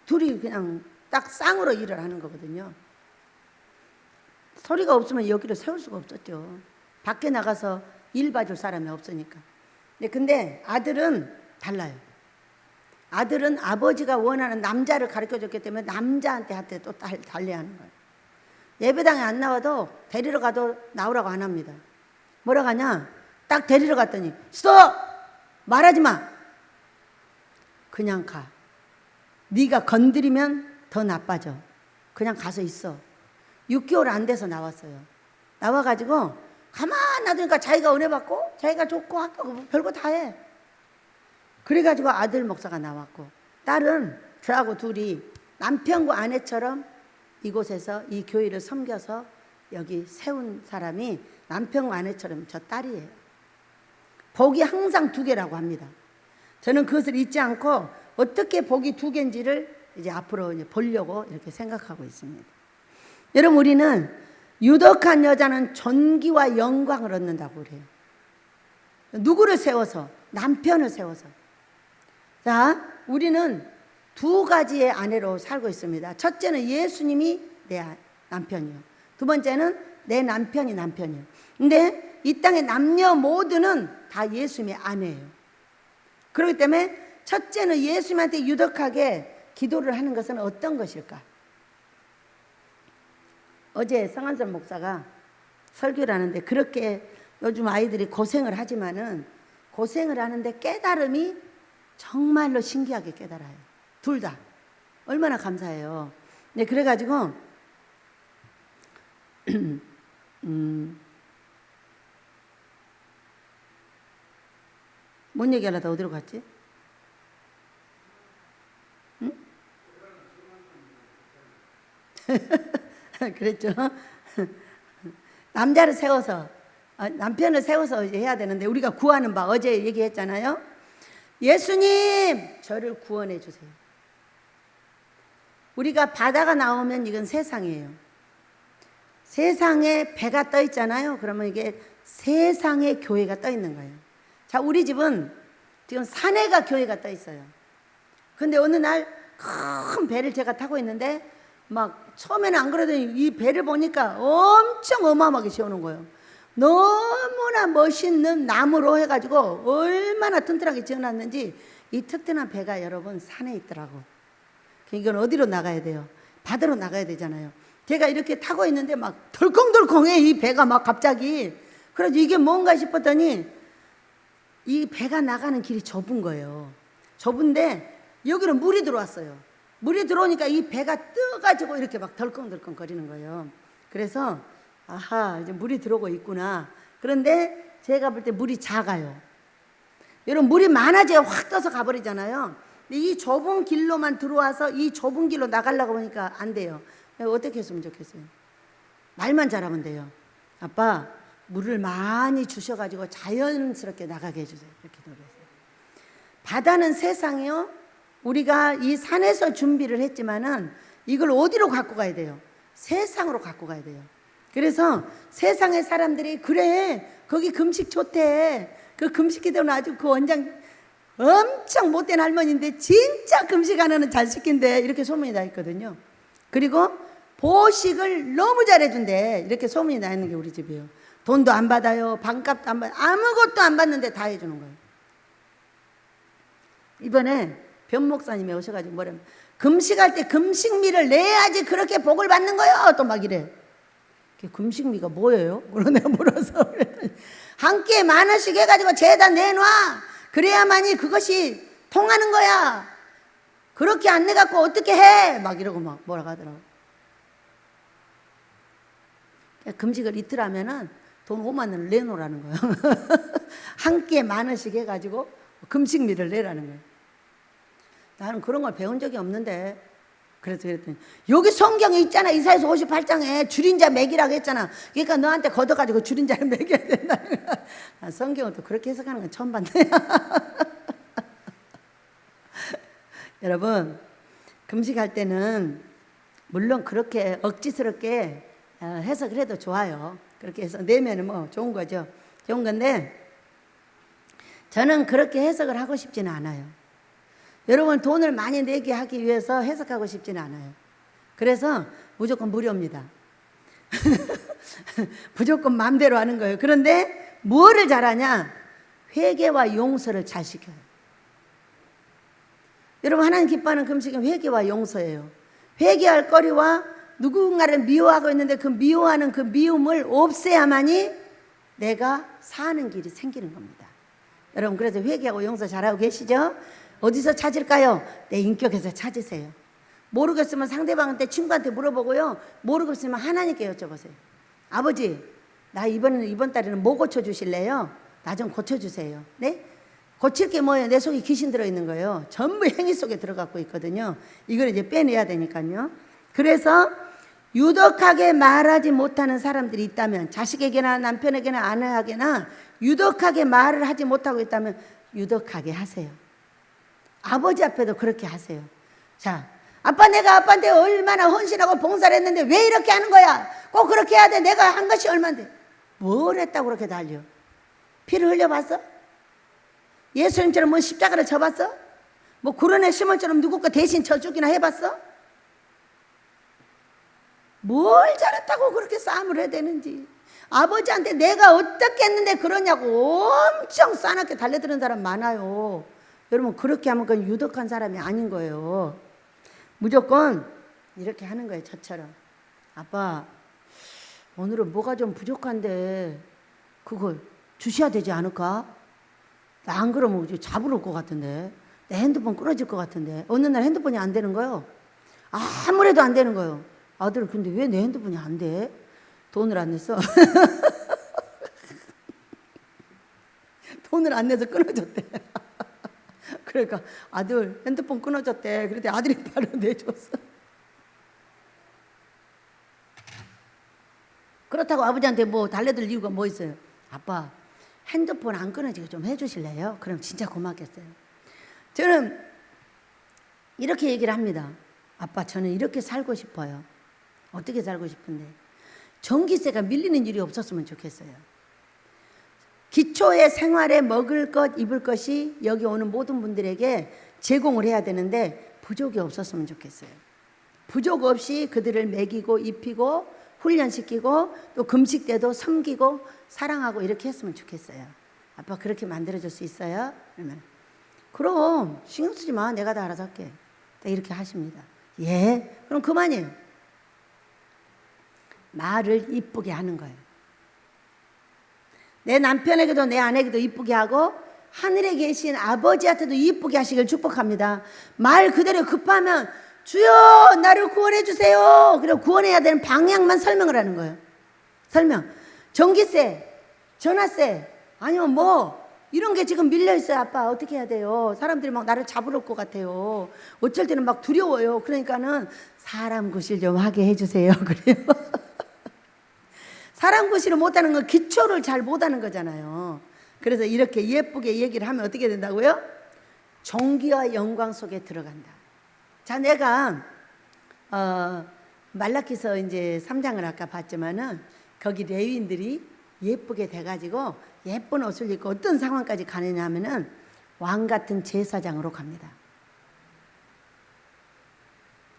Speaker 1: 둘이 그냥 딱 쌍으로 일을 하는 거거든요. 소리가 없으면 여기를 세울 수가 없었죠. 밖에 나가서 일 봐줄 사람이 없으니까. 근데 아들은 달라요. 아들은 아버지가 원하는 남자를 가르쳐줬기 때문에 남자한테 또 달려하는 거예요. 예배당에 안 나와도 데리러 가도 나오라고 안 합니다. 뭐라고 하냐? 딱 데리러 갔더니 스톱! 말하지 마! 그냥 가. 네가 건드리면 더 나빠져. 그냥 가서 있어. 6개월 안 돼서 나왔어요. 나와가지고 가만 놔두니까 자기가 은혜 받고 자기가 좋고 학교 별거 다 해. 그래가지고 아들 목사가 나왔고 딸은 저하고 둘이 남편과 아내처럼 이곳에서 이 교회를 섬겨서 여기 세운 사람이 남편과 아내처럼 저 딸이에요. 복이 항상 2개라고 합니다. 저는 그것을 잊지 않고 어떻게 복이 2개인지를 이제 앞으로 이제 보려고 이렇게 생각하고 있습니다. 여러분, 우리는 유독한 여자는 존귀와 영광을 얻는다고 그래요. 누구를 세워서? 남편을 세워서. 자, 우리는 2가지의 아내로 살고 있습니다. 첫째는 예수님이 내 남편이요. 2번째는 내 남편이 남편이요. 근데 이 땅의 남녀 모두는 다 예수님의 아내예요. 그렇기 때문에 첫째는 예수님한테 유독하게 기도를 하는 것은 어떤 것일까? 어제 성한선 목사가 설교를 하는데 그렇게 요즘 아이들이 고생을 하지만은 고생을 하는데 깨달음이 정말로 신기하게 깨달아요. 둘 다. 얼마나 감사해요. 네, 그래가지고 뭔 얘기하려다 어디로 갔지? 응? 그랬죠. 남자를 세워서 남편을 세워서 이제 해야 되는데 우리가 구하는 바 어제 얘기했잖아요. 예수님 저를 구원해 주세요. 우리가 바다가 나오면 이건 세상이에요. 세상에 배가 떠 있잖아요. 그러면 이게 세상의 교회가 떠 있는 거예요. 자, 우리 집은 지금 산에가 교회가 떠 있어요. 근데 어느 날 큰 배를 제가 타고 있는데 막 처음에는 안 그러더니 이 배를 보니까 엄청 어마어마하게 지어놓은 거예요. 너무나 멋있는 나무로 해가지고 얼마나 튼튼하게 지어놨는지 이 튼튼한 배가 여러분 산에 있더라고. 이건 어디로 나가야 돼요? 바다로 나가야 되잖아요. 제가 이렇게 타고 있는데 막 덜컹덜컹해 이 배가 막 갑자기. 그래서 이게 뭔가 싶었더니 이 배가 나가는 길이 좁은 거예요. 좁은데 여기로 물이 들어왔어요. 물이 들어오니까 이 배가 떠가지고 이렇게 막 덜컹덜컹 거리는 거예요. 그래서 아하 이제 물이 들어오고 있구나. 그런데 제가 볼 때 물이 작아요. 여러분 물이 많아져야 확 떠서 가버리잖아요. 근데 이 좁은 길로만 들어와서 이 좁은 길로 나가려고 보니까 안 돼요. 어떻게 했으면 좋겠어요? 말만 잘하면 돼요. 아빠 물을 많이 주셔가지고 자연스럽게 나가게 해주세요. 이렇게 노래했어요. 바다는 세상이요. 우리가 이 산에서 준비를 했지만은 이걸 어디로 갖고 가야 돼요? 세상으로 갖고 가야 돼요. 그래서 세상의 사람들이 그래 거기 금식 좋대. 그 금식 기도는 아주 그 원장 엄청 못된 할머니인데 진짜 금식 안 하는 잘 시킨대 이렇게 소문이 나 있거든요. 그리고 보식을 너무 잘해준대 이렇게 소문이 나 있는 게 우리 집이에요. 돈도 안 받아요. 반값도 안 받아요. 아무것도 안 받는데 다 해주는 거예요. 이번에 변 목사님이 오셔가지고 뭐라면 금식할 때 금식미를 내야지 그렇게 복을 받는 거예요. 또 막 이래. 금식미가 뭐예요? 내가 물어서 그랬더니 한 끼에 10,000원씩 해가지고 재단 내놔. 그래야만이 그것이 통하는 거야. 그렇게 안 내갖고 어떻게 해? 막 이러고 막 뭐라고 하더라고. 금식을 이틀 하면은 돈 50,000원을 내놓으라는 거예요. 한 끼에 10,000원씩 해가지고 금식미를 내라는 거예요. 나는 그런 걸 배운 적이 없는데 그래서 그랬더니 여기 성경에 있잖아. 이사야서 58장에 줄인 자 먹이라고 했잖아. 그러니까 너한테 걷어가지고 줄인 자를 먹여야 된다는 거야. 성경을 또 그렇게 해석하는 건 처음 봤네. 여러분 금식할 때는 물론 그렇게 억지스럽게 해석을 해도 좋아요. 그렇게 해서 내면은 뭐 좋은 거죠. 좋은 건데 저는 그렇게 해석을 하고 싶지는 않아요. 여러분 돈을 많이 내게 하기 위해서 해석하고 싶지는 않아요. 그래서 무조건 무료입니다. 무조건 마음대로 하는 거예요. 그런데 뭐를 잘하냐? 회개와 용서를 잘 시켜요. 여러분 하나님 기뻐하는 금식은 회개와 용서예요. 회개할 거리와 누군가를 미워하고 있는데 그 미워하는 그 미움을 없애야만이 내가 사는 길이 생기는 겁니다. 여러분 그래서 회개하고 용서 잘하고 계시죠? 어디서 찾을까요? 내 인격에서 찾으세요. 모르겠으면 상대방한테 친구한테 물어보고요. 모르겠으면 하나님께 여쭤보세요. 아버지 나 이번 달에는 뭐 고쳐주실래요? 나 좀 고쳐주세요. 네? 고칠 게 뭐예요? 내 속에 귀신 들어있는 거예요. 전부 행위 속에 들어가고 있거든요. 이걸 이제 빼내야 되니까요. 그래서 유독하게 말하지 못하는 사람들이 있다면 자식에게나 남편에게나 아내에게나 유독하게 말을 하지 못하고 있다면 유독하게 하세요. 아버지 앞에도 그렇게 하세요. 자, 아빠 내가 아빠한테 얼마나 헌신하고 봉사를 했는데 왜 이렇게 하는 거야? 꼭 그렇게 해야 돼. 내가 한 것이 얼만데. 뭘 했다고 그렇게 달려? 피를 흘려봤어? 예수님처럼 뭐 십자가를 져봤어? 뭐 구런의 시몬처럼 누구 거 대신 져주기나 해봤어? 뭘 잘했다고 그렇게 싸움을 해야 되는지. 아버지한테 내가 어떻게 했는데 그러냐고 엄청 싸납게 달려드는 사람 많아요. 여러분 그렇게 하면 그건 유독한 사람이 아닌 거예요. 무조건 이렇게 하는 거예요. 저처럼. 아빠 오늘은 뭐가 좀 부족한데 그걸 주셔야 되지 않을까? 나 안 그러면 잡으러 올 것 같은데 내 핸드폰 끊어질 것 같은데 어느 날 핸드폰이 안 되는 거예요. 아무래도 안 되는 거예요. 아들 근데 왜 내 핸드폰이 안 돼? 돈을 안 냈어. 돈을 안 내서 끊어졌대. 그러니까 아들 핸드폰 끊어졌대. 그랬더니 아들이 바로 내줬어. 그렇다고 아버지한테 뭐 달래들 이유가 뭐 있어요? 아빠 핸드폰 안 끊어지게 좀 해주실래요? 그럼 진짜 고맙겠어요. 저는 이렇게 얘기를 합니다. 아빠 저는 이렇게 살고 싶어요. 어떻게 살고 싶은데 전기세가 밀리는 일이 없었으면 좋겠어요. 기초의 생활에 먹을 것, 입을 것이 여기 오는 모든 분들에게 제공을 해야 되는데 부족이 없었으면 좋겠어요. 부족 없이 그들을 먹이고 입히고 훈련시키고 또 금식 때도 섬기고 사랑하고 이렇게 했으면 좋겠어요. 아빠 그렇게 만들어줄 수 있어요? 그러면 그럼 신경 쓰지 마. 내가 다 알아서 할게. 이렇게 하십니다. 예, 그럼 그만이에요. 말을 이쁘게 하는 거예요. 내 남편에게도 내 아내에게도 이쁘게 하고 하늘에 계신 아버지한테도 이쁘게 하시길 축복합니다. 말 그대로 급하면 주여 나를 구원해 주세요. 그리고 구원해야 되는 방향만 설명을 하는 거예요. 설명. 전기세, 전화세, 아니면 뭐 이런 게 지금 밀려 있어요. 아빠 어떻게 해야 돼요? 사람들이 막 나를 잡으러 올 것 같아요. 어쩔 때는 막 두려워요. 그러니까는 사람 구실 좀 하게 해주세요. 그래요. 사람 구실을 못하는 건 기초를 잘 못하는 거잖아요. 그래서 이렇게 예쁘게 얘기를 하면 어떻게 된다고요? 존귀와 영광 속에 들어간다. 자, 내가 말라기서 이제 3장을 아까 봤지만은 거기 레위인들이 예쁘게 돼가지고 예쁜 옷을 입고 어떤 상황까지 가느냐 하면은 왕 같은 제사장으로 갑니다.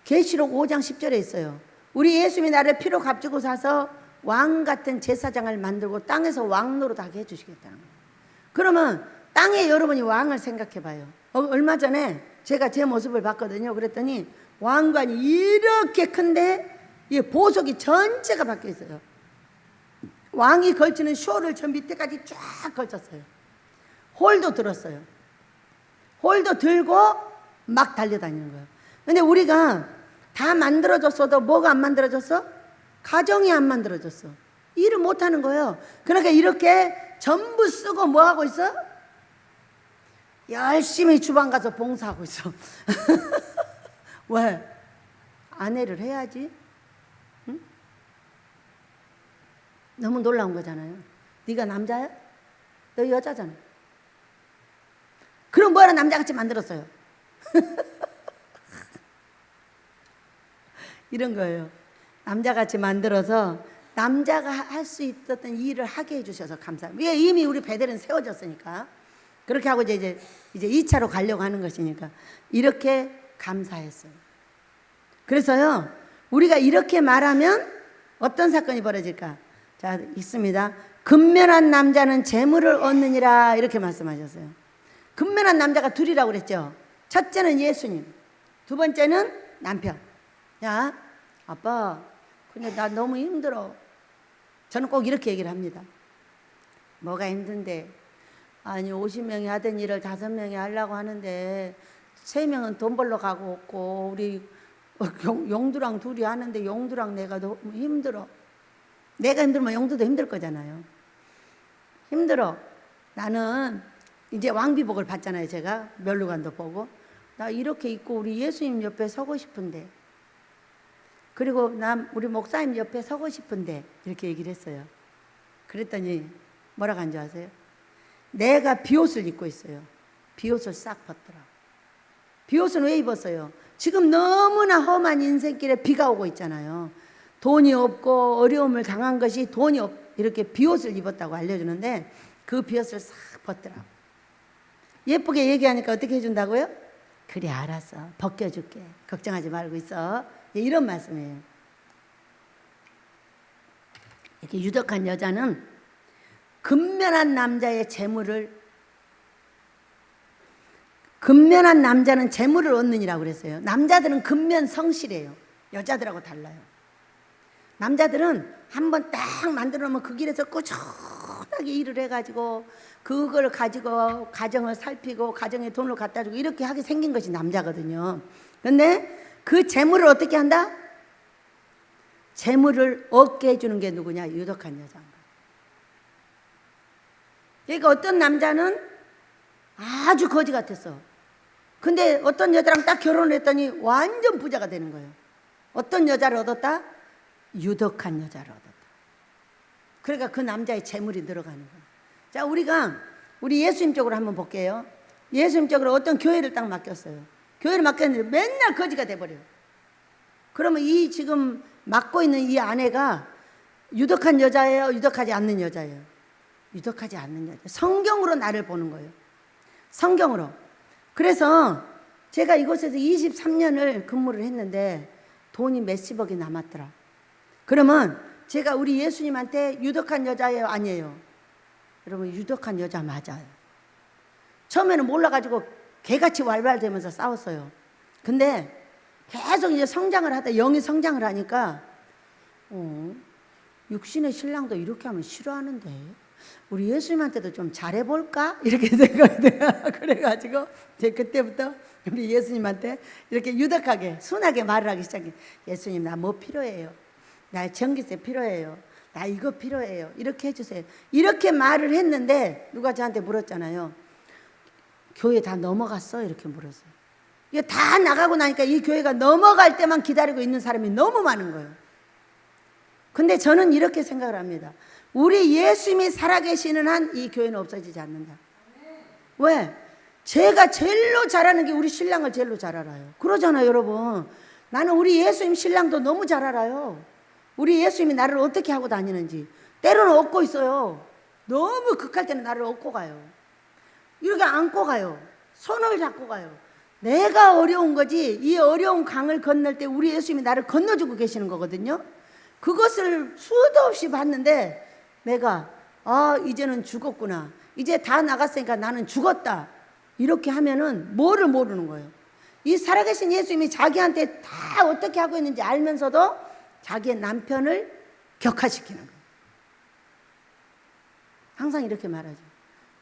Speaker 1: 계시록 5장 10절에 있어요. 우리 예수님이 나를 피로 값주고 사서 왕 같은 제사장을 만들고 땅에서 왕 노릇하게 해주시겠다는 거예요. 그러면 땅에 여러분이 왕을 생각해 봐요. 얼마 전에 제가 제 모습을 봤거든요. 그랬더니 왕관이 이렇게 큰데 이 보석이 전체가 박혀 있어요. 왕이 걸치는 쇼를 저 밑에까지 쫙 걸쳤어요. 홀도 들었어요. 홀도 들고 막 달려다니는 거예요. 근데 우리가 다 만들어졌어도 뭐가 안 만들어졌어? 가정이 안 만들어졌어. 일을 못하는 거예요. 그러니까 이렇게 전부 쓰고 뭐 하고 있어? 열심히 주방 가서 봉사하고 있어. 왜? 아내를 해야지. 응? 너무 놀라운 거잖아요. 네가 남자야? 너 여자잖아. 그럼 뭐하러 남자같이 만들었어요? 이런 거예요. 남자같이 만들어서 남자가 할 수 있었던 일을 하게 해주셔서 감사합니다. 이미 우리 배들은 세워졌으니까. 그렇게 하고 이제 2차로 가려고 하는 것이니까. 이렇게 감사했어요. 그래서요, 우리가 이렇게 말하면 어떤 사건이 벌어질까? 자, 있습니다. 근면한 남자는 재물을 얻느니라. 이렇게 말씀하셨어요. 근면한 남자가 둘이라고 그랬죠. 첫째는 예수님, 두 번째는 남편. 야, 아빠, 근데 나 너무 힘들어. 저는 꼭 이렇게 얘기를 합니다. 뭐가 힘든데? 아니 50명이 하던 일을 5명이 하려고 하는데 3명은 돈 벌러 가고 없고 우리 용두랑 둘이 하는데 용두랑 내가 너무 힘들어. 내가 힘들면 용두도 힘들 거잖아요. 힘들어. 나는 이제 왕비복을 봤잖아요. 제가 멸류관도 보고 나 이렇게 입고 우리 예수님 옆에 서고 싶은데, 그리고 나 우리 목사님 옆에 서고 싶은데, 이렇게 얘기를 했어요. 그랬더니 뭐라고 한 줄 아세요? 내가 비옷을 입고 있어요. 비옷을 싹 벗더라. 비옷은 왜 입었어요? 지금 너무나 험한 인생길에 비가 오고 있잖아요. 돈이 없고 어려움을 당한 것이 이렇게 비옷을 입었다고 알려주는데 그 비옷을 싹 벗더라. 예쁘게 얘기하니까 어떻게 해준다고요? 그래 알았어, 벗겨줄게, 걱정하지 말고 있어. 이런 말씀이에요. 이렇게 유덕한 여자는 근면한 남자의 근면한 남자는 재물을 얻느니라고 그랬어요. 남자들은 근면 성실해요. 여자들하고 달라요. 남자들은 한번 딱 만들어 놓으면 그 길에서 꾸준하게 일을 해가지고 그걸 가지고 가정을 살피고 가정에 돈을 갖다 주고 이렇게 하게 생긴 것이 남자거든요. 그런데 그 재물을 어떻게 한다? 재물을 얻게 해주는 게 누구냐? 유덕한 여자인 거예요. 그러니까 어떤 남자는 아주 거지 같았어. 근데 어떤 여자랑 딱 결혼을 했더니 완전 부자가 되는 거예요. 어떤 여자를 얻었다? 유덕한 여자를 얻었다. 그러니까 그 남자의 재물이 늘어가는 거예요. 자, 우리 예수님 쪽으로 한번 볼게요. 예수님 쪽으로 어떤 교회를 딱 맡겼어요. 교회를 맡겼는데 맨날 거지가 돼버려요. 그러면 이 지금 맡고 있는 이 아내가 유덕한 여자예요? 유덕하지 않는 여자예요? 유독하지 않는 여자. 성경으로 나를 보는 거예요. 성경으로. 그래서 제가 이곳에서 23년을 근무를 했는데 돈이 몇십억이 남았더라. 그러면 제가 우리 예수님한테 유독한 여자예요? 아니에요? 여러분, 유독한 여자 맞아요. 처음에는 몰라가지고 개같이 왈왈대면서 싸웠어요. 근데 계속 이제 성장을 하다 영이 성장을 하니까 육신의 신랑도 이렇게 하면 싫어하는데 우리 예수님한테도 좀 잘해볼까? 이렇게 생각이 돼요. 그래가지고 이제 그때부터 우리 예수님한테 이렇게 유덕하게 순하게 말을 하기 시작해요. 예수님, 나 뭐 필요해요? 나 전기세 필요해요. 나 이거 필요해요. 이렇게 해주세요. 이렇게 말을 했는데 누가 저한테 물었잖아요. 교회 다 넘어갔어? 이렇게 물었어요. 이게 다 나가고 나니까 이 교회가 넘어갈 때만 기다리고 있는 사람이 너무 많은 거예요. 근데 저는 이렇게 생각을 합니다. 우리 예수님이 살아계시는 한 이 교회는 없어지지 않는다. 왜? 제가 제일로 잘하는 게 우리 신랑을 제일로 잘 알아요. 그러잖아요, 여러분. 나는 우리 예수님 신랑도 너무 잘 알아요. 우리 예수님이 나를 어떻게 하고 다니는지. 때로는 업고 있어요. 너무 극할 때는 나를 업고 가요. 이렇게 안고 가요. 손을 잡고 가요. 내가 어려운 거지 이 어려운 강을 건널 때 우리 예수님이 나를 건너주고 계시는 거거든요. 그것을 수도 없이 봤는데 내가 이제는 죽었구나. 이제 다 나갔으니까 나는 죽었다. 이렇게 하면은 뭐를 모르는 거예요. 이 살아계신 예수님이 자기한테 다 어떻게 하고 있는지 알면서도 자기의 남편을 격화시키는 거예요. 항상 이렇게 말하죠.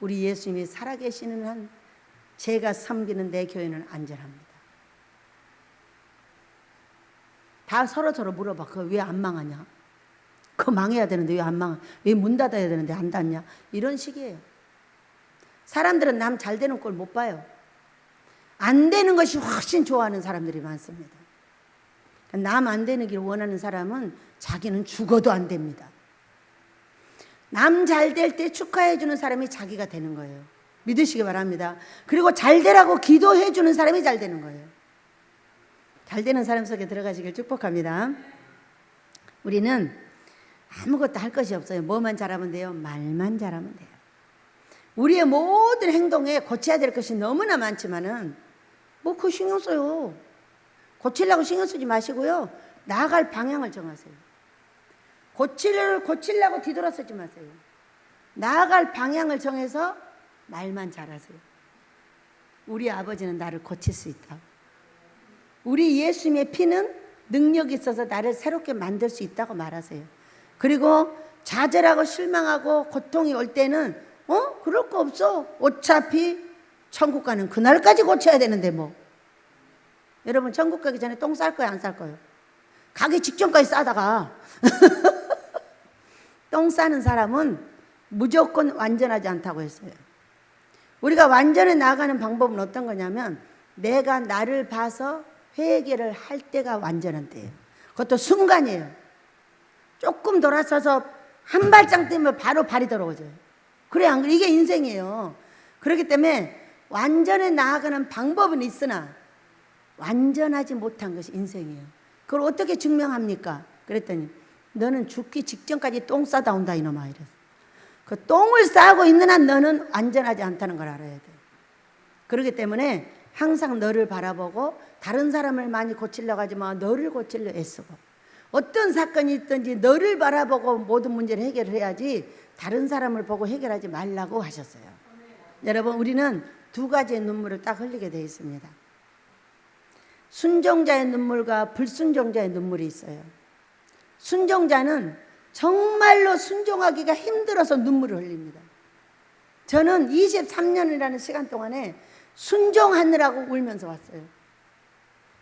Speaker 1: 우리 예수님이 살아계시는 한 제가 섬기는 내 교회는 안전합니다. 다 서로서로 물어봐. 그거 왜 안 망하냐? 그거 망해야 되는데 왜 안 망하? 왜 문 닫아야 되는데 안 닫냐? 이런 식이에요. 사람들은 남 잘 되는 꼴 못 봐요. 안 되는 것이 훨씬 좋아하는 사람들이 많습니다. 남 안 되는 길 원하는 사람은 자기는 죽어도 안 됩니다. 남 잘 될 때 축하해 주는 사람이 자기가 되는 거예요. 믿으시기 바랍니다. 그리고 잘 되라고 기도해 주는 사람이 잘 되는 거예요. 잘 되는 사람 속에 들어가시길 축복합니다. 우리는 아무것도 할 것이 없어요. 뭐만 잘하면 돼요? 말만 잘하면 돼요. 우리의 모든 행동에 고쳐야 될 것이 너무나 많지만은 뭐 그거 신경 써요. 고치려고 신경 쓰지 마시고요. 나아갈 방향을 정하세요. 고치려고 뒤돌아서지 마세요. 나아갈 방향을 정해서 말만 잘하세요. 우리 아버지는 나를 고칠 수 있다. 우리 예수님의 피는 능력이 있어서 나를 새롭게 만들 수 있다고 말하세요. 그리고 좌절하고 실망하고 고통이 올 때는 그럴 거 없어. 어차피 천국 가는 그날까지 고쳐야 되는데 뭐. 여러분 천국 가기 전에 똥 쌀 거예요, 안 쌀 거예요? 가기 직전까지 싸다가 똥 싸는 사람은 무조건 완전하지 않다고 했어요. 우리가 완전히 나아가는 방법은 어떤 거냐면 내가 나를 봐서 회개를 할 때가 완전한 때예요. 그것도 순간이에요. 조금 돌아서서 한 발짝 뛰면 바로 발이 더러워져요. 그래 안 그래? 이게 인생이에요. 그렇기 때문에 완전히 나아가는 방법은 있으나 완전하지 못한 것이 인생이에요. 그걸 어떻게 증명합니까? 그랬더니 너는 죽기 직전까지 똥 싸다 온다 이놈아 이래서. 그 똥을 싸고 있는 한 너는 안전하지 않다는 걸 알아야 돼. 그렇기 때문에 항상 너를 바라보고 다른 사람을 많이 고치려고 하지 마. 너를 고치려 애쓰고 어떤 사건이 있든지 너를 바라보고 모든 문제를 해결을 해야지 다른 사람을 보고 해결하지 말라고 하셨어요. 여러분 우리는 두 가지의 눈물을 딱 흘리게 되어 있습니다. 순종자의 눈물과 불순종자의 눈물이 있어요. 순종자는 정말로 순종하기가 힘들어서 눈물을 흘립니다. 저는 23년이라는 시간 동안에 순종하느라고 울면서 왔어요.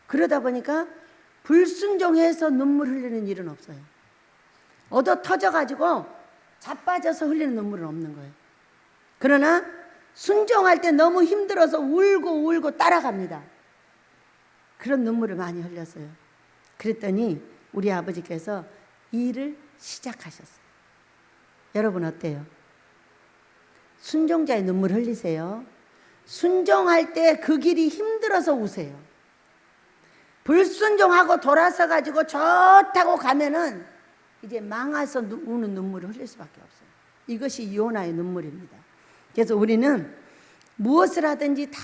Speaker 1: 그러다 보니까 불순종해서 눈물 흘리는 일은 없어요. 얻어 터져가지고 자빠져서 흘리는 눈물은 없는 거예요. 그러나 순종할 때 너무 힘들어서 울고 따라갑니다. 그런 눈물을 많이 흘렸어요. 그랬더니 우리 아버지께서 일을 시작하셨어요. 여러분 어때요? 순종자의 눈물 흘리세요. 순종할 때 그 길이 힘들어서 우세요. 불순종하고 돌아서 가지고 좋다고 가면은 이제 망해서 우는 눈물을 흘릴 수밖에 없어요. 이것이 요나의 눈물입니다. 그래서 우리는 무엇을 하든지 다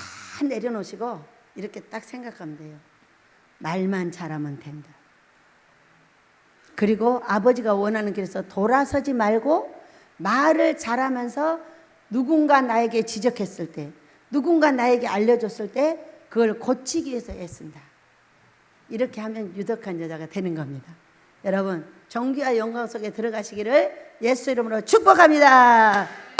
Speaker 1: 내려놓으시고 이렇게 딱 생각하면 돼요. 말만 잘하면 된다. 그리고 아버지가 원하는 길에서 돌아서지 말고 말을 잘하면서 누군가 나에게 지적했을 때, 누군가 나에게 알려줬을 때 그걸 고치기 위해서 애쓴다. 이렇게 하면 유덕한 여자가 되는 겁니다. 여러분, 존귀와 영광 속에 들어가시기를 예수 이름으로 축복합니다.